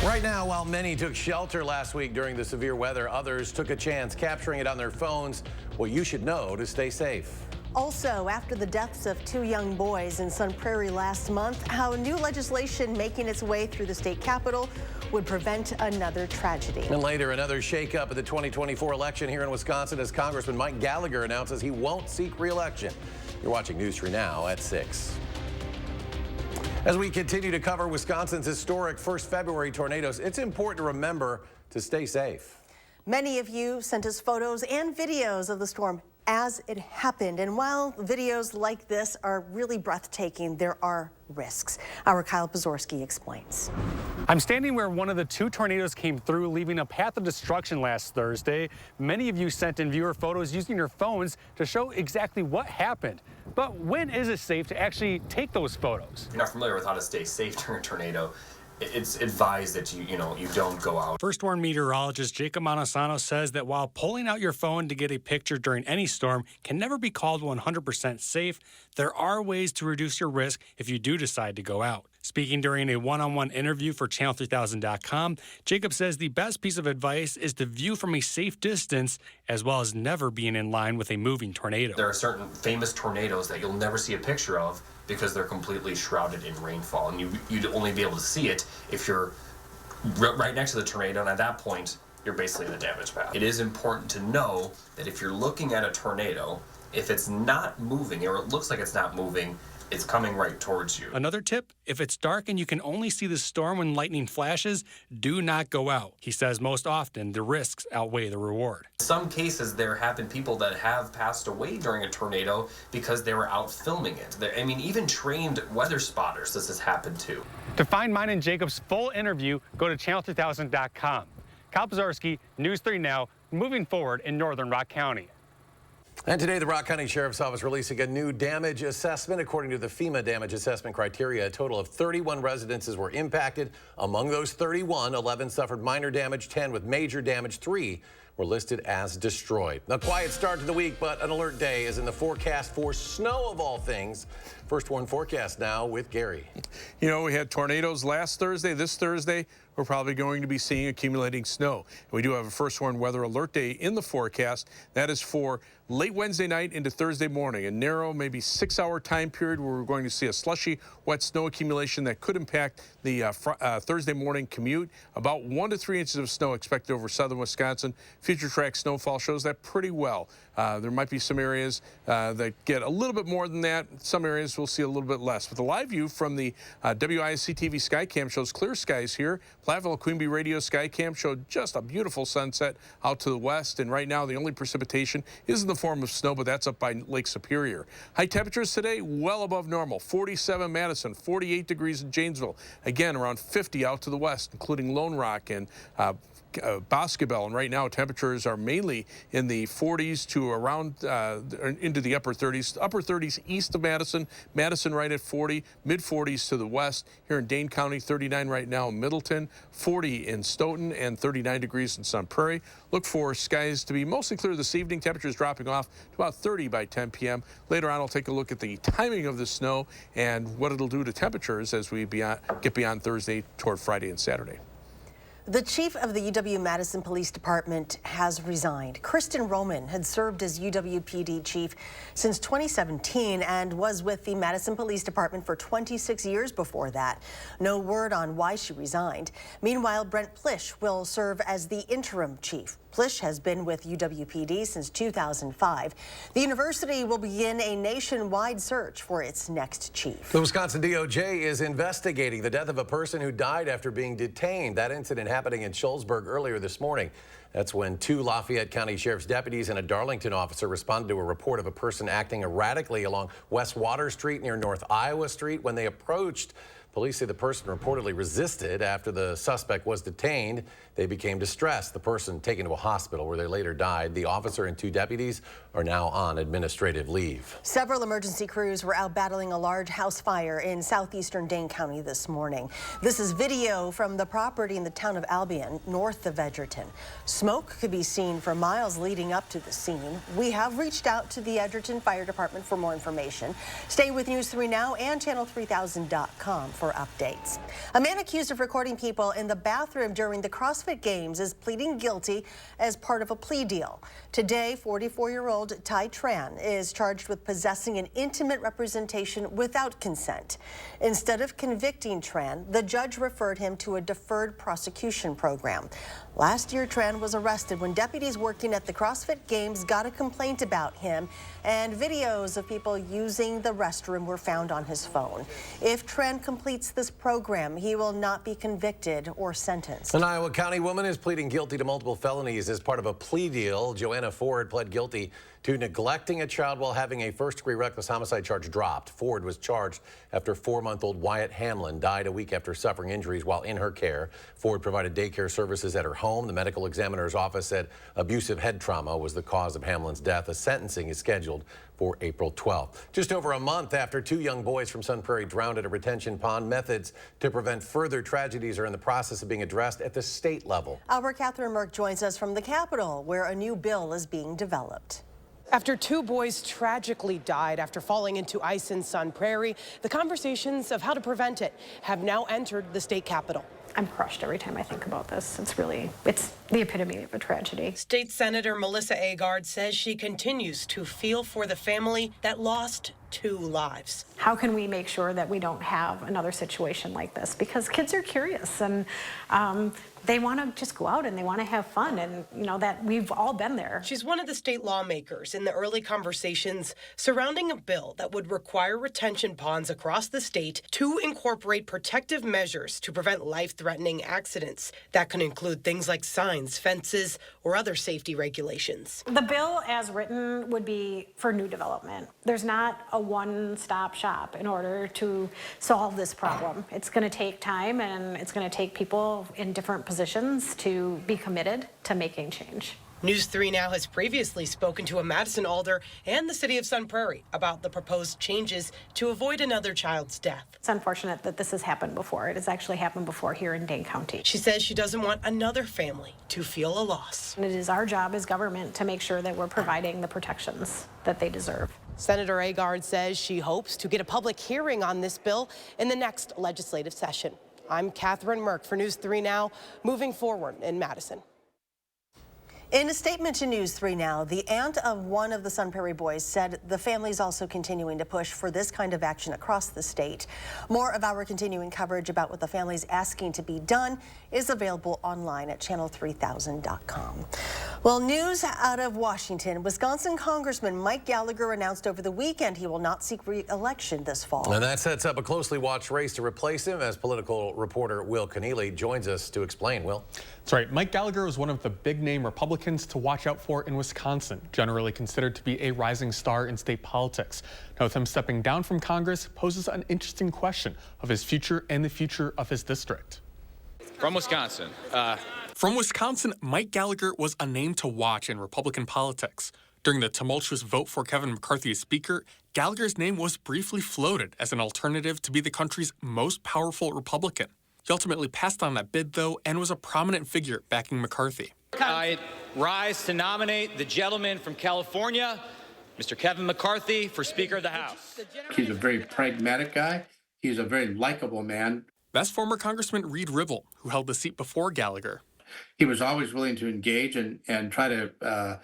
Right now, while many took shelter last week during the severe weather, others took a chance capturing it on their phones. What you should know to stay safe. Also, after the deaths of two young boys in Sun Prairie last month, how new legislation making its way through the state capitol would prevent another tragedy. And later, another shakeup of the 2024 election here in Wisconsin as Congressman Mike Gallagher announces he won't seek re-election. You're watching News 3 Now at 6. As we continue to cover Wisconsin's historic first February tornadoes, it's important to remember to stay safe. Many of you sent us photos and videos of the storm as it happened. And while videos like this are really breathtaking, there are risks. Our Kyle Pazorski explains. I'm standing where one of the two tornadoes came through, leaving a path of destruction last Thursday. Many of you sent in viewer photos using your phones to show exactly what happened. But when is it safe to actually take those photos? If you're not familiar with how to stay safe during a tornado, it's advised that you don't go out. First Warn meteorologist Jacob Montesano says that while pulling out your phone to get a picture during any storm can never be called 100% safe, there are ways to reduce your risk if you do decide to go out. Speaking during a one-on-one interview for Channel3000.com, Jacob says the best piece of advice is to view from a safe distance as well as never being in line with a moving tornado. There are certain famous tornadoes that you'll never see a picture of because they're completely shrouded in rainfall, and you'd only be able to see it if you're right next to the tornado, and at that point, you're basically in the damage path. It is important to know that if you're looking at a tornado, if it's not moving, or it looks like it's not moving, it's coming right towards you. Another tip, if it's dark and you can only see the storm when lightning flashes, do not go out. He says most often the risks outweigh the reward. In some cases, there have been people that have passed away during a tornado because they were out filming it. Even trained weather spotters, this has happened to. To find mine and Jacob's full interview, go to Channel3000.com. Kyle Pazorski, News 3 Now, moving forward in Northern Rock County. And today, the Rock County Sheriff's Office releasing a new damage assessment. According to the FEMA damage assessment criteria, a total of 31 residences were impacted. Among those 31, 11 suffered minor damage, 10 with major damage, 3 were listed as destroyed. A quiet start to the week, but an alert day is in the forecast for snow of all things. First Warn forecast now with Gary. You know, we had tornadoes last Thursday. This Thursday, we're probably going to be seeing accumulating snow. We do have a First Warn weather alert day in the forecast. That is for late Wednesday night into Thursday morning, a narrow, maybe 6-hour time period where we're going to see a slushy, wet snow accumulation that could impact the Thursday morning commute. About 1 to 3 inches of snow expected over southern Wisconsin. Future track snowfall shows that pretty well. There might be some areas that get a little bit more than that. Some areas we'll see a little bit less. But the live view from the WISC-TV Skycam shows clear skies here. Platteville Queen Radio Skycam showed just a beautiful sunset out to the west. And right now, the only precipitation is in the form of snow, but that's up by Lake Superior. High temperatures today, well above normal. 47 Madison, 48 degrees in Janesville. Again, around 50 out to the west, including Lone Rock and Boscobel, and right now temperatures are mainly in the 40s to around into the upper 30s. Upper 30s east of Madison. Madison right at 40, mid 40s to the west. Here in Dane County, 39 right now in Middleton, 40 in Stoughton, and 39 degrees in Sun Prairie. Look for skies to be mostly clear this evening. Temperatures dropping off to about 30 by 10 p.m. Later on, I'll take a look at the timing of the snow and what it'll do to temperatures as we get beyond Thursday toward Friday and Saturday. The chief of the UW-Madison Police Department has resigned. Kristen Roman had served as UW-PD chief since 2017 and was with the Madison Police Department for 26 years before that. No word on why she resigned. Meanwhile, Brent Plish will serve as the interim chief. Plish has been with UW-PD since 2005. The university will begin a nationwide search for its next chief. The Wisconsin DOJ is investigating the death of a person who died after being detained. That incident happening in Shullsburg earlier this morning. That's when 2 Lafayette County Sheriff's deputies and a Darlington officer responded to a report of a person acting erratically along West Water Street near North Iowa Street. When they approached, police say the person reportedly resisted. After the suspect was detained, they became distressed. The person taken to a hospital where they later died. The officer and 2 deputies are now on administrative leave. Several emergency crews were out battling a large house fire in southeastern Dane County this morning. This is video from the property in the town of Albion, north of Edgerton. Smoke could be seen for miles leading up to the scene. We have reached out to the Edgerton Fire Department for more information. Stay with News 3 Now and Channel3000.com for for updates. A man accused of recording people in the bathroom during the CrossFit Games is pleading guilty as part of a plea deal. Today, 44-year-old Tai Tran is charged with possessing an intimate representation without consent. Instead of convicting Tran, the judge referred him to a deferred prosecution program. Last year, Tran was arrested when deputies working at the CrossFit Games got a complaint about him, and videos of people using the restroom were found on his phone. If Tran completes this program, he will not be convicted or sentenced. An Iowa County woman is pleading guilty to multiple felonies as part of a plea deal. Joanna Ford pled guilty to neglecting a child while having a first-degree reckless homicide charge dropped. Ford was charged after 4-month-old Wyatt Hamlin died a week after suffering injuries while in her care. Ford provided daycare services at her home. The medical examiner's office said abusive head trauma was the cause of Hamlin's death. A sentencing is scheduled for April 12th. Just over a month after 2 young boys from Sun Prairie drowned at a retention pond, methods to prevent further tragedies are in the process of being addressed at the state level. Our Catherine Merck joins us from the Capitol, where a new bill is being developed. After 2 boys tragically died after falling into ice in Sun Prairie, the conversations of how to prevent it have now entered the state capitol. I'm crushed every time I think about this. It's the epitome of a tragedy. State Senator Melissa Agard says she continues to feel for the family that lost 2 lives. How can we make sure that we don't have another situation like this? Because kids are curious and they want to just go out and they want to have fun, and you know that we've all been there. She's one of the state lawmakers in the early conversations surrounding a bill that would require retention ponds across the state to incorporate protective measures to prevent life-threatening accidents. That can include things like signs, fences, or other safety regulations. The bill as written would be for new development. There's not a one-stop shop in order to solve this problem. It's going to take time, and it's going to take people in different positions to be committed to making change. News 3 Now has previously spoken to a Madison alder and the city of Sun Prairie about the proposed changes to avoid another child's death. It's unfortunate that this has happened before. It has actually happened before here in Dane County. She says she doesn't want another family to feel a loss. And it is our job as government to make sure that we're providing the protections that they deserve. Senator Agard says she hopes to get a public hearing on this bill in the next legislative session. I'm Catherine Merck for News 3 Now, moving forward in Madison. In a statement to News 3 Now, the aunt of one of the Sun Prairie boys said the family is also continuing to push for this kind of action across the state. More of our continuing coverage about what the family is asking to be done is available online at channel3000.com. Well, news out of Washington. Wisconsin Congressman Mike Gallagher announced over the weekend he will not seek re-election this fall. And that sets up a closely watched race to replace him, as political reporter Will Keneally joins us to explain. Will? That's right. Mike Gallagher was one of the big-name Republicans to watch out for in Wisconsin, generally considered to be a rising star in state politics. Now, with him stepping down from Congress, poses an interesting question of his future and the future of his district. From Wisconsin. From Wisconsin, Mike Gallagher was a name to watch in Republican politics. During the tumultuous vote for Kevin McCarthy as Speaker, Gallagher's name was briefly floated as an alternative to be the country's most powerful Republican. He ultimately passed on that bid, though, and was a prominent figure backing McCarthy. I rise to nominate the gentleman from California, Mr. Kevin McCarthy, for Speaker of the House. He's a very pragmatic guy. He's a very likable man. That's former Congressman Reed Ribble, who held the seat before Gallagher. He was always willing to engage and try to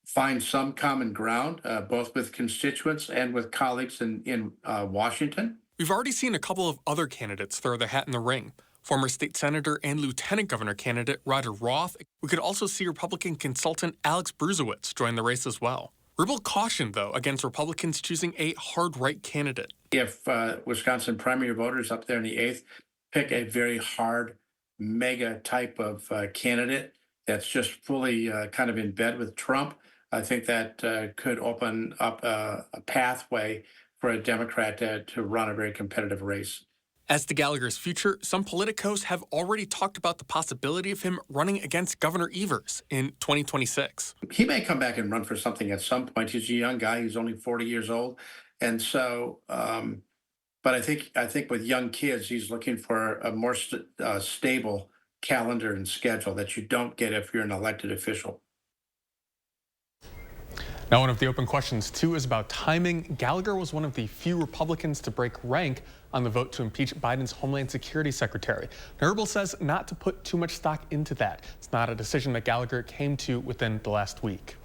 find some common ground, both with constituents and with colleagues in Washington. We've already seen a couple of other candidates throw their hat in the ring. Former state senator and lieutenant governor candidate Roger Roth. We could also see Republican consultant Alex Bruzewicz join the race as well. Ribble cautioned, though, against Republicans choosing a hard-right candidate. If Wisconsin primary voters up there in the 8th pick a very hard, mega type of candidate that's just fully kind of in bed with Trump, I think that could open up a pathway for a Democrat to run a very competitive race. As to Gallagher's future, some politicos have already talked about the possibility of him running against Governor Evers in 2026. He may come back and run for something at some point. He's a young guy. He's only 40 years old. And so, but I think with young kids, he's looking for a more stable calendar and schedule that you don't get if you're an elected official. Now, one of the open questions, too, is about timing. Gallagher was one of the few Republicans to break rank on the vote to impeach Biden's Homeland Security Secretary. Herbal says not to put too much stock into that. It's not a decision that Gallagher came to within the last week.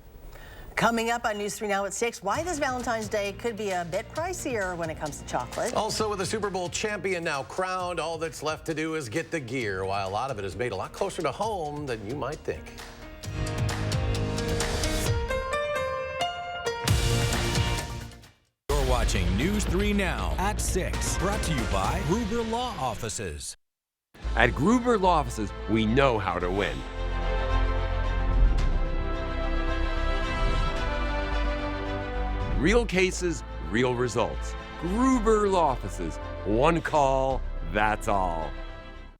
Coming up on News 3 Now at 6, why this Valentine's Day could be a bit pricier when it comes to chocolate. Also, with the Super Bowl champion now crowned, all that's left to do is get the gear, while a lot of it is made a lot closer to home than you might think. You're watching News 3 Now at 6, brought to you by Gruber Law Offices. At Gruber Law Offices, we know how to win. Real cases, real results. Gruber Law Offices. One call, that's all.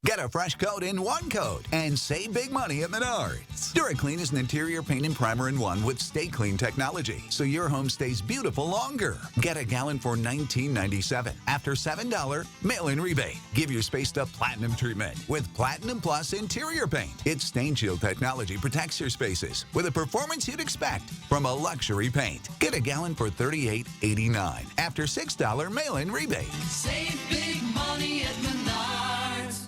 Get a fresh coat in one coat and save big money at Menards. DuraClean is an interior paint and primer in one with Stay Clean technology, so your home stays beautiful longer. Get a gallon for $19.97. After $7 mail-in rebate. Give your space the Platinum treatment with Platinum Plus interior paint. Its stain shield technology protects your spaces with a performance you'd expect from a luxury paint. Get a gallon for $38.89. After $6 mail-in rebate. Save big money at Menards.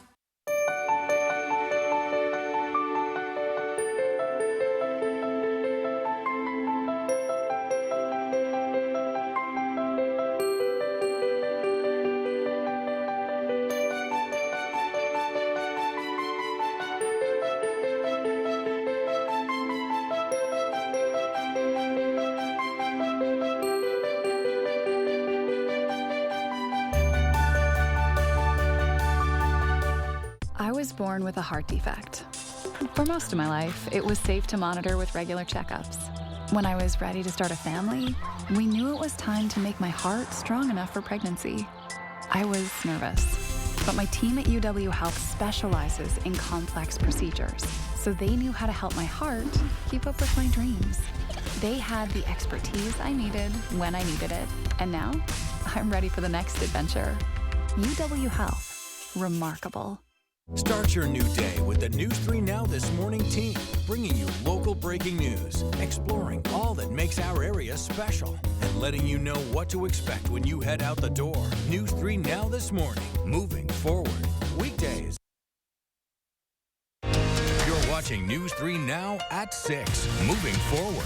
I was born with a heart defect. For most of my life, it was safe to monitor with regular checkups. When I was ready to start a family, we knew it was time to make my heart strong enough for pregnancy. I was nervous, but my team at UW Health specializes in complex procedures, so they knew how to help my heart keep up with my dreams. They had the expertise I needed when I needed it, and now I'm ready for the next adventure. UW Health. Remarkable. Start your new day with the News 3 Now This Morning team, bringing you local breaking news, exploring all that makes our area special, and letting you know what to expect when you head out the door. News 3 Now This Morning, moving forward. Weekdays. You're watching News 3 Now at 6, moving forward.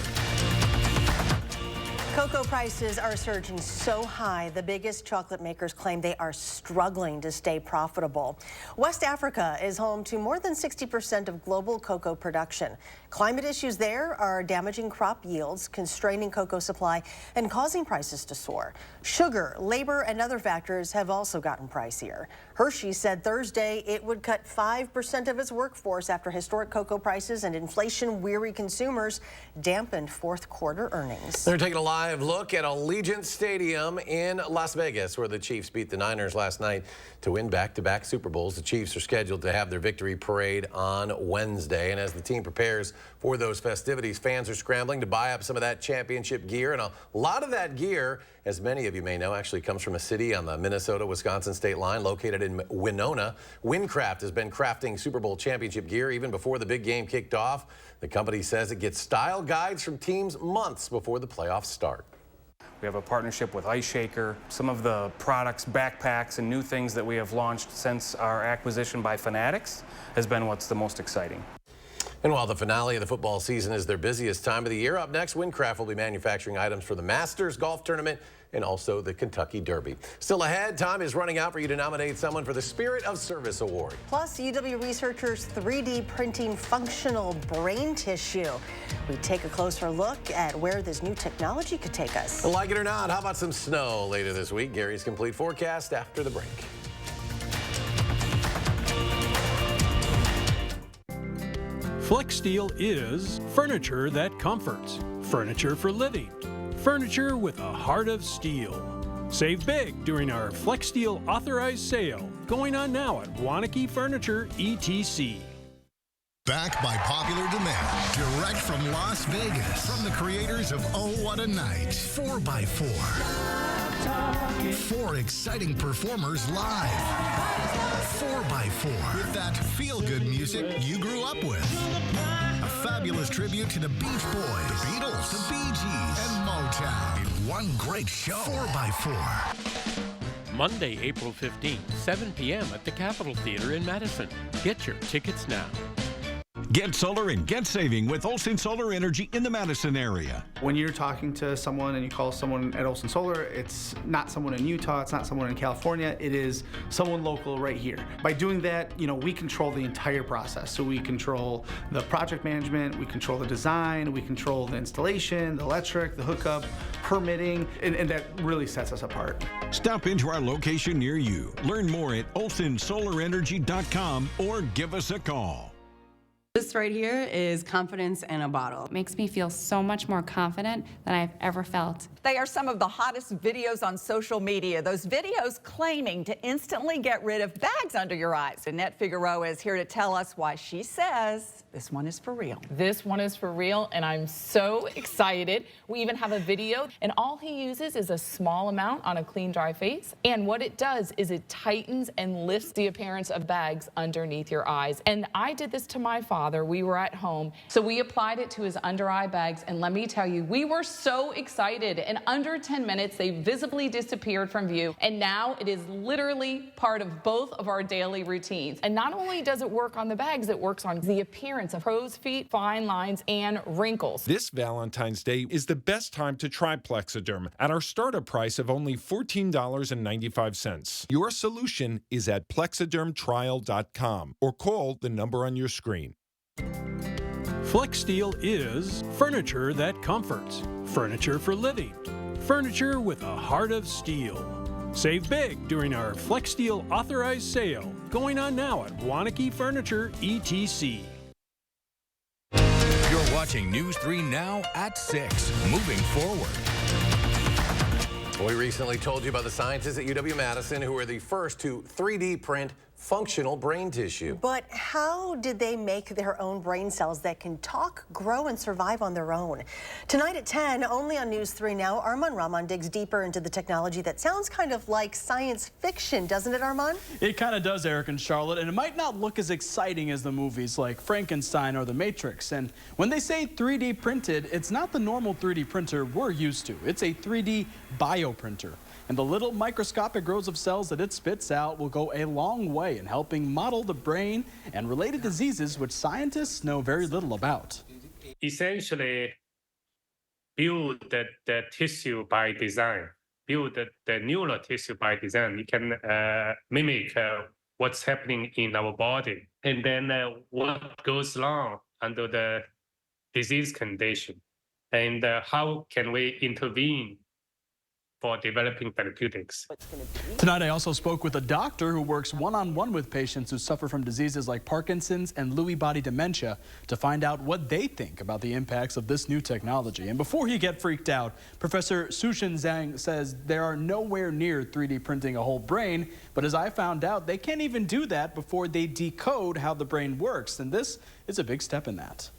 Cocoa prices are surging so high, the biggest chocolate makers claim they are struggling to stay profitable. West Africa is home to more than 60% of global cocoa production. Climate issues there are damaging crop yields, constraining cocoa supply, and causing prices to soar. Sugar, labor, and other factors have also gotten pricier. Hershey said Thursday it would cut 5% of its workforce after historic cocoa prices and inflation-weary consumers dampened fourth quarter earnings. They're taking a live look at Allegiant Stadium in Las Vegas, where the Chiefs beat the Niners last night to win back-to-back Super Bowls. The Chiefs are scheduled to have their victory parade on Wednesday, and as the team prepares for those festivities, fans are scrambling to buy up some of that championship gear, and a lot of that gear, as many of you may know, actually comes from a city on the Minnesota-Wisconsin state line located in Winona. Windcraft has been crafting Super Bowl championship gear even before the big game kicked off. The company says it gets style guides from teams months before the playoffs start. We have a partnership with Ice Shaker. Some of the products, backpacks, and new things that we have launched since our acquisition by Fanatics has been what's the most exciting. And while the finale of the football season is their busiest time of the year, up next, Windcraft will be manufacturing items for the Masters Golf Tournament and also the Kentucky Derby. Still ahead, time is running out for you to nominate someone for the Spirit of Service Award. Plus, UW researchers 3D printing functional brain tissue. We take a closer look at where this new technology could take us. Like it or not, how about some snow later this week? Gary's complete forecast after the break. FlexSteel is furniture that comforts, furniture for living, furniture with a heart of steel. Save big during our FlexSteel authorized sale going on now at Waunakee Furniture ETC. Back by popular demand, direct from Las Vegas, from the creators of Oh What a Night, 4x4. 4 exciting performers live. 4x4 with that feel-good music you grew up with. A fabulous tribute to the Beach Boys, the Beatles, the Bee Gees, and Motown in one great show. 4x4. Monday, April 15th, 7 p.m. at the Capitol Theater in Madison. Get your tickets now. Get solar and get saving with Olson Solar Energy in the Madison area. When you're talking to someone and you call someone at Olson Solar, it's not someone in Utah, it's not someone in California, it is someone local right here. By doing that, we control the entire process. So we control the project management, we control the design, we control the installation, the electric, the hookup, permitting, and that really sets us apart. Stop into our location near you. Learn more at olsonsolarenergy.com or give us a call. This right here is confidence in a bottle. It makes me feel so much more confident than I've ever felt. They are some of the hottest videos on social media. Those videos claiming to instantly get rid of bags under your eyes. Annette Figueroa is here to tell us why she says this one is for real. This one is for real, and I'm so excited. We even have a video, and all he uses is a small amount on a clean, dry face. And what it does is it tightens and lifts the appearance of bags underneath your eyes. And I did this to my father. We were at home, so we applied it to his under eye bags, and let me tell you, we were so excited. In under 10 minutes, they visibly disappeared from view, and now it is literally part of both of our daily routines. And not only does it work on the bags, it works on the appearance of crow's feet, fine lines, and wrinkles. This Valentine's Day is the best time to try Plexiderm at our startup price of only $14.95. Your solution is at plexidermtrial.com or call the number on your screen. FlexSteel is furniture that comforts, furniture for living, furniture with a heart of steel. Save big during our FlexSteel authorized sale, going on now at Wanakee Furniture, ETC. You're watching News 3 Now at 6. Moving forward. We recently told you about the scientists at UW-Madison who were the first to 3D print functional brain tissue. But how did they make their own brain cells that can talk, grow, and survive on their own? Tonight at 10, only on News 3 Now, Armand Rahman digs deeper into the technology that sounds kind of like science fiction, doesn't it, Armand? It kind of does, Eric and Charlotte, and it might not look as exciting as the movies like Frankenstein or The Matrix. And when they say 3D printed, it's not the normal 3D printer we're used to. It's a 3D bioprinter. And the little microscopic rows of cells that it spits out will go a long way in helping model the brain and related diseases which scientists know very little about. Essentially, build the tissue by design, build the neural tissue by design. You can mimic what's happening in our body, and then what goes wrong under the disease condition, and how can we intervene for developing therapeutics. Tonight, I also spoke with a doctor who works one-on-one with patients who suffer from diseases like Parkinson's and Lewy body dementia to find out what they think about the impacts of this new technology. And before you get freaked out, Professor Sushin Zhang says they are nowhere near 3D printing a whole brain, but as I found out, they can't even do that before they decode how the brain works, and this is a big step in that.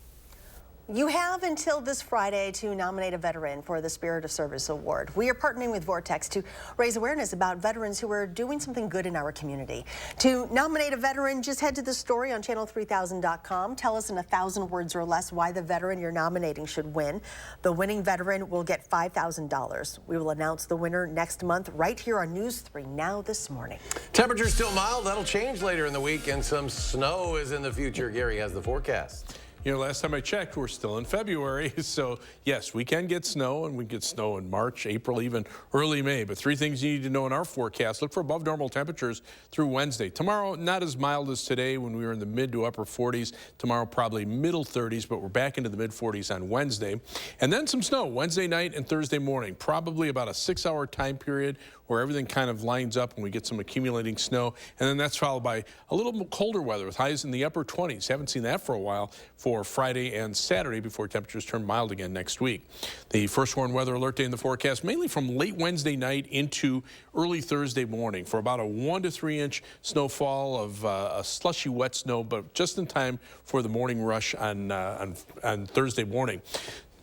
You have until this Friday to nominate a veteran for the Spirit of Service Award. We are partnering with Vortex to raise awareness about veterans who are doing something good in our community. To nominate a veteran, just head to the story on channel3000.com. Tell us in 1,000 words or less why the veteran you're nominating should win. The winning veteran will get $5,000. We will announce the winner next month right here on News 3 Now this morning. Temperatures still mild. That'll change later in the week, and some snow is in the future. Gary has the forecast. You know, last time I checked, we're still in February. So, yes, we can get snow, and we get snow in March, April, even early May. But 3 things you need to know in our forecast. Look for above normal temperatures through Wednesday. Tomorrow, not as mild as today when we were in the mid to upper 40s. Tomorrow, probably middle 30s, but we're back into the mid 40s on Wednesday. And then some snow Wednesday night and Thursday morning. Probably about a 6-hour time period where everything kind of lines up and we get some accumulating snow. And then that's followed by a little colder weather with highs in the upper 20s. Haven't seen that for a while for Friday and Saturday before temperatures turn mild again next week. The first warned weather alert day in the forecast, mainly from late Wednesday night into early Thursday morning for about a 1 to 3 inch snowfall of a slushy wet snow, but just in time for the morning rush on Thursday morning.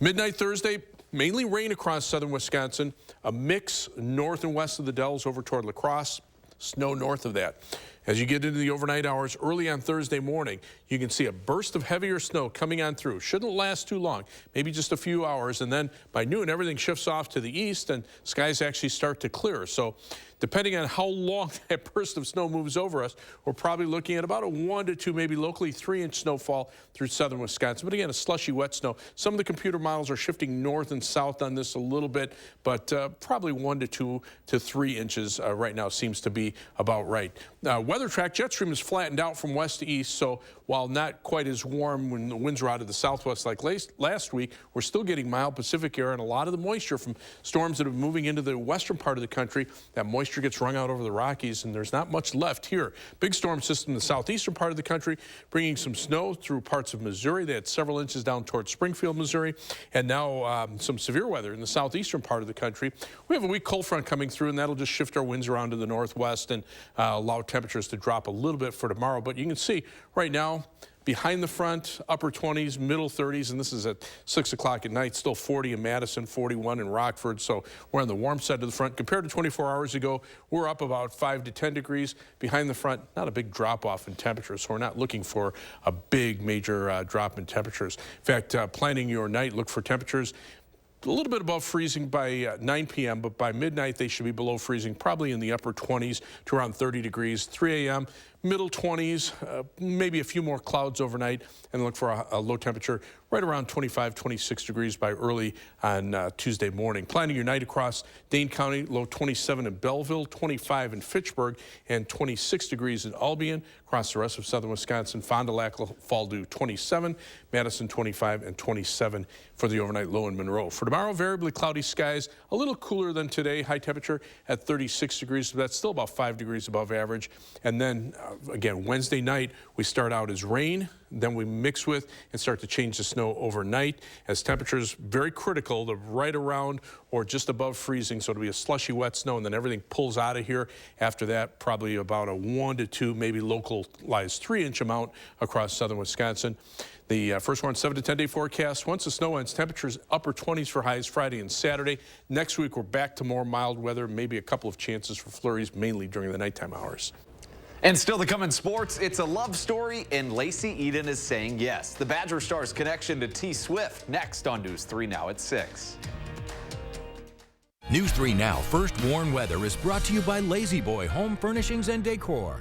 Midnight Thursday, Mainly rain across southern Wisconsin, a mix north and west of the Dells over toward La Crosse, snow north of that. As you get into the overnight hours early on Thursday morning, you can see a burst of heavier snow coming on through. Shouldn't last too long, maybe just a few hours, and then by noon everything shifts off to the east and skies actually start to clear. So depending on how long that burst of snow moves over us, we're probably looking at about a 1 to 2, maybe locally 3-inch snowfall through southern Wisconsin. But again, a slushy wet snow. Some of the computer models are shifting north and south on this a little bit, but probably 1 to 2 to 3 inches right now seems to be about right. Weather track, jet stream is flattened out from west to east, so while not quite as warm when the winds are out of the southwest like last week, we're still getting mild Pacific air and a lot of the moisture from storms that are moving into the western part of the country. That moisture gets wrung out over the Rockies, and there's not much left here. Big storm system in the southeastern part of the country, bringing some snow through parts of Missouri. They had several inches down towards Springfield, Missouri, and now some severe weather in the southeastern part of the country. We have a weak cold front coming through, and that'll just shift our winds around to the northwest and allow temperatures to drop a little bit for tomorrow. But you can see right now, behind the front, upper 20s, middle 30s, and this is at 6 o'clock at night, still 40 in Madison, 41 in Rockford, so we're on the warm side of the front. Compared to 24 hours ago, we're up about 5 to 10 degrees. Behind the front, not a big drop-off in temperatures, so we're not looking for a big major drop in temperatures. In fact, planning your night, look for temperatures a little bit above freezing by 9 p.m., but by midnight they should be below freezing, probably in the upper 20s to around 30 degrees. 3 a.m., middle 20s, maybe a few more clouds overnight, and look for a low temperature right around 25, 26 degrees by early on Tuesday morning. Planning your night across Dane County, low 27 in Belleville, 25 in Fitchburg, and 26 degrees in Albion. Across the rest of southern Wisconsin, Fond du Lac will fall to 27, Madison 25, and 27 for the overnight low in Monroe. For tomorrow, variably cloudy skies, a little cooler than today, high temperature at 36 degrees, so that's still about 5 degrees above average. And then again, Wednesday night, we start out as rain, then we mix with and start to change the snow overnight as temperatures very critical to right around or just above freezing. So it'll be a slushy wet snow, and then everything pulls out of here. After that, probably about a 1 to 2, maybe localized 3-inch amount across southern Wisconsin. The first one, 7 to 10 day forecast. Once the snow ends, temperatures upper 20s for highs Friday and Saturday. Next week, we're back to more mild weather, maybe a couple of chances for flurries, mainly during the nighttime hours. And still to come in sports, it's a love story, and Lacey Eden is saying yes. The Badger Star's connection to T Swift next on News 3 Now at 6. News 3 Now First Warn Weather is brought to you by Lazy Boy Home Furnishings and Decor.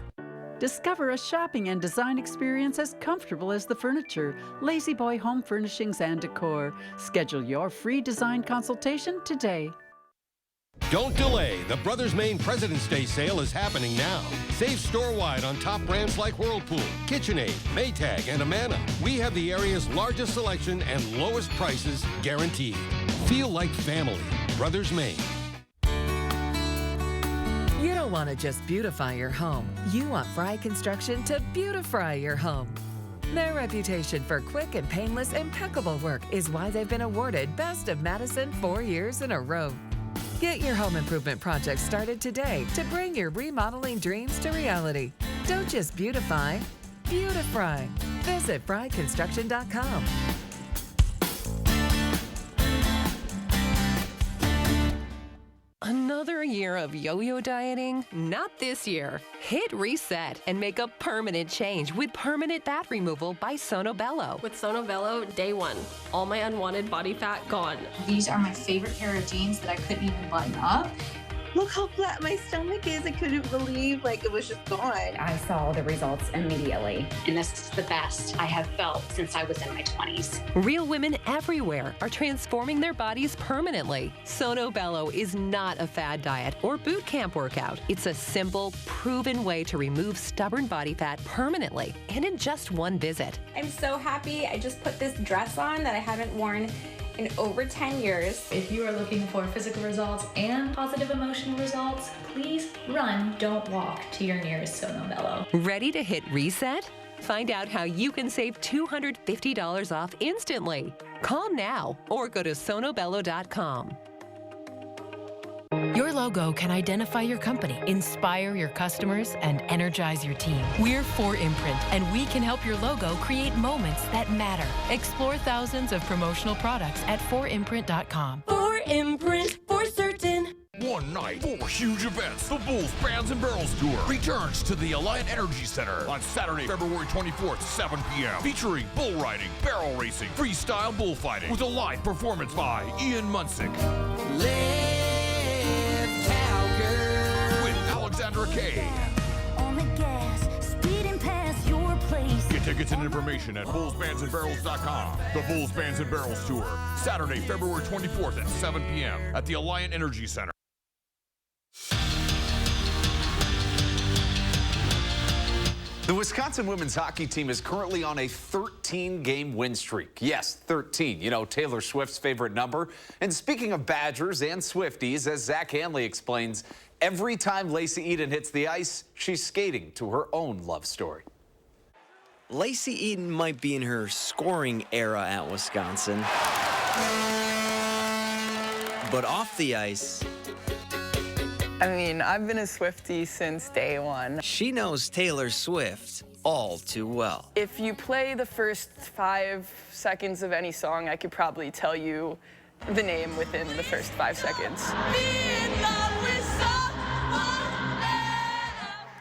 Discover a shopping and design experience as comfortable as the furniture. Lazy Boy Home Furnishings and Decor. Schedule your free design consultation today. Don't delay. The Brothers Maine President's Day sale is happening now. Save store-wide on top brands like Whirlpool, KitchenAid, Maytag, and Amana. We have the area's largest selection and lowest prices guaranteed. Feel like family. Brothers Maine. You don't want to just beautify your home. You want Fry Construction to beautify your home. Their reputation for quick and painless, impeccable work is why they've been awarded Best of Madison 4 years in a row. Get your home improvement project started today to bring your remodeling dreams to reality. Don't just beautify, beautify. Visit fryconstruction.com. Another year of yo-yo dieting? Not this year. Hit reset and make a permanent change with permanent fat removal by Sono Bello. With Sono Bello, day one, all my unwanted body fat gone. These are my favorite pair of jeans that I couldn't even button up. Look how flat my stomach is. I couldn't believe it was just gone. I saw the results immediately. And this is the best I have felt since I was in my 20s. Real women everywhere are transforming their bodies permanently. Sono Bello is not a fad diet or boot camp workout. It's a simple, proven way to remove stubborn body fat permanently and in just one visit. I'm so happy. I just put this dress on that I haven't worn in over 10 years. If you are looking for physical results and positive emotional results, please run, don't walk to your nearest Sono Bello. Ready to hit reset? Find out how you can save $250 off instantly. Call now or go to sonobello.com. Your logo can identify your company, inspire your customers, and energize your team. We're 4imprint, and we can help your logo create moments that matter. Explore thousands of promotional products at 4imprint.com. 4imprint, for certain. One night, 4 huge events. The Bulls Bands and Barrels Tour returns to the Alliant Energy Center on Saturday, February 24th, 7 p.m. Featuring bull riding, barrel racing, freestyle bullfighting with a live performance by Ian Munsick. With Alexandra Kay. On the gas, speeding past your place. Get tickets and information at bullsbandsandbarrels.com. The Bulls Bands and Barrels Tour, Saturday, February 24th at 7 p.m. at the Alliant Energy Center. The Wisconsin women's hockey team is currently on a 13-game win streak. Yes, 13. You know, Taylor Swift's favorite number. And speaking of Badgers and Swifties, as Zach Hanley explains, every time Lacey Eden hits the ice, she's skating to her own love story. Lacey Eden might be in her scoring era at Wisconsin. But off the ice, I mean, I've been a Swiftie since day one. she knows Taylor Swift all too well. If you play the first 5 seconds of any song, I could probably tell you the name within the first 5 seconds.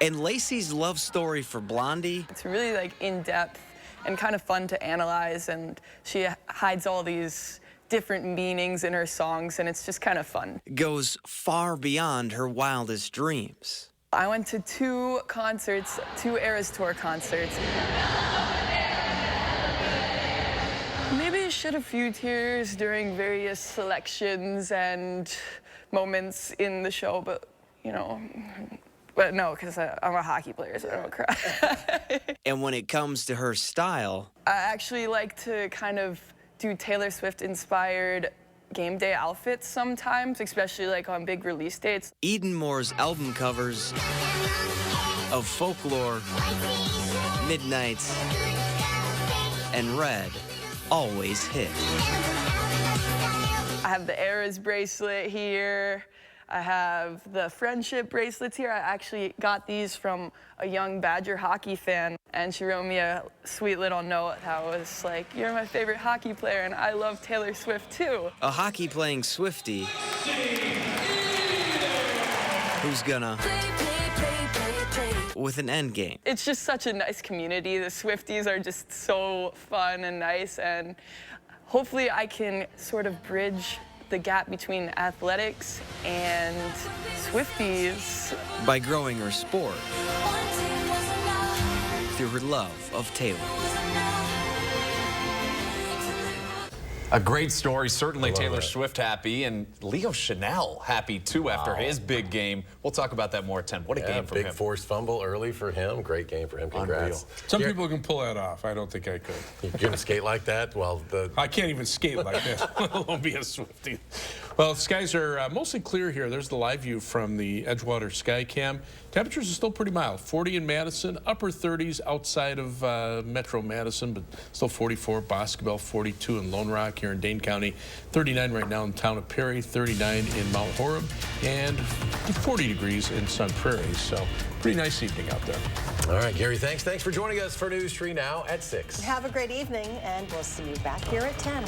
And Lacey's love story for Blondie, It's really like in-depth and kind of fun to analyze, and she hides all these different meanings in her songs, and it's just kind of fun. goes far beyond her wildest dreams. I went to 2 concerts, 2 Eras Tour concerts. Maybe I shed a few tears during various selections and moments in the show, but, you know, but no, because I'm a hockey player, so I don't cry. And when it comes to her style, I actually like to kind of do Taylor Swift-inspired game day outfits sometimes, especially like on big release dates. Eden Moore's album covers of Folklore, Midnight, and Red always hit. I have the Eras bracelet here. I have the friendship bracelets here. I actually got these from a young Badger hockey fan, and she wrote me a sweet little note that was like, "You're my favorite hockey player, and I love Taylor Swift too." A hockey-playing Swiftie who's gonna with an end game. It's just such a nice community. The Swifties are just so fun and nice, and hopefully I can sort of bridge the gap between athletics and Swifties by growing her sport through her love of Taylor. A great story, certainly Taylor Swift happy, and Leo Chanel happy too after his big game. We'll talk about that more at 10. What a game for him. Big forced fumble early for him. Great game for him. Congrats. Some people can pull that off. I don't think I could. You can skate like that? Well, I can't even skate like that, let alone be a Swiftie. Well, the skies are mostly clear here. There's the live view from the Edgewater Sky Cam. Temperatures are still pretty mild. 40 in Madison, upper 30s outside of Metro Madison, but still 44. Boscobel, 42 in Lone Rock here in Dane County. 39 right now in the town of Perry, 39 in Mount Horeb, and 40 degrees in Sun Prairie. So pretty nice evening out there. All right, Gary, thanks. Thanks for joining us for News 3 Now at 6. Have a great evening, and we'll see you back here at 10.